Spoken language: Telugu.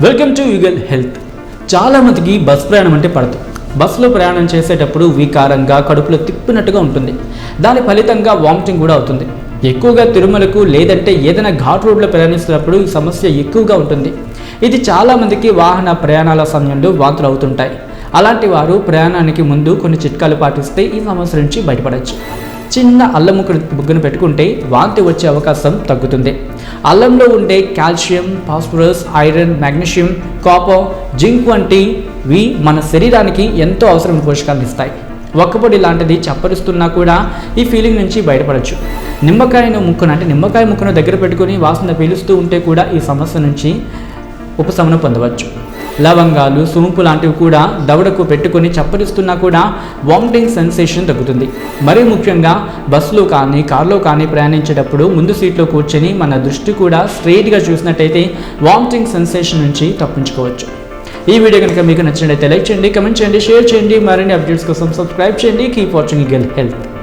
Welcome to యుగల్ health. చాలామందికి బస్ ప్రయాణం అంటే పడదు. బస్సులో ప్రయాణం చేసేటప్పుడు వికారంగా కడుపులో తిప్పినట్టుగా ఉంటుంది. దాని ఫలితంగా వామిటింగ్ కూడా అవుతుంది. ఎక్కువగా తిరుమలకు లేదంటే ఏదైనా ఘాట్ రోడ్లో ప్రయాణిస్తున్నప్పుడు ఈ సమస్య ఎక్కువగా ఉంటుంది. ఇది చాలామందికి వాహన ప్రయాణాల సమయంలో వాంతులు అవుతుంటాయి. అలాంటి వారు ప్రయాణానికి ముందు కొన్ని చిట్కాలు పాటిస్తే ఈ సమస్య నుంచి బయటపడవచ్చు. చిన్న అల్లం ముక్కను పెట్టుకుంటే వాంతి వచ్చే అవకాశం తగ్గుతుంది. అల్లంలో ఉండే calcium, phosphorus, iron, magnesium, copper, zinc వంటివి మన శరీరానికి ఎంతో అవసరమైన పోషకాలను ఇస్తాయి. ఒక్కపొడి లాంటిది చప్పరిస్తున్నా కూడా ఈ ఫీలింగ్ నుంచి బయటపడవచ్చు. నిమ్మకాయ ముక్కను దగ్గర పెట్టుకుని వాసన పీలుస్తూ ఉంటే కూడా ఈ సమస్య నుంచి ఉపశమనం పొందవచ్చు. లవంగాలు, సోంపు లాంటివి కూడా దవడకు పెట్టుకొని చప్పరిస్తున్నా కూడా వామిటింగ్ సెన్సేషన్ తగ్గుతుంది. మరీ ముఖ్యంగా బస్సులో కానీ కారులో కానీ ప్రయాణించేటప్పుడు ముందు సీట్లో కూర్చొని మన దృష్టి కూడా స్ట్రైట్గా చూసినట్టయితే వామిటింగ్ సెన్సేషన్ నుంచి తప్పించుకోవచ్చు. ఈ వీడియో కనుక మీకు నచ్చినట్లయితే లైక్ చేయండి, కమెంట్ చేయండి, షేర్ చేయండి. మరిన్ని అప్డేట్స్ కోసం సబ్స్క్రైబ్ చేయండి. Keep watching యుగల్ health.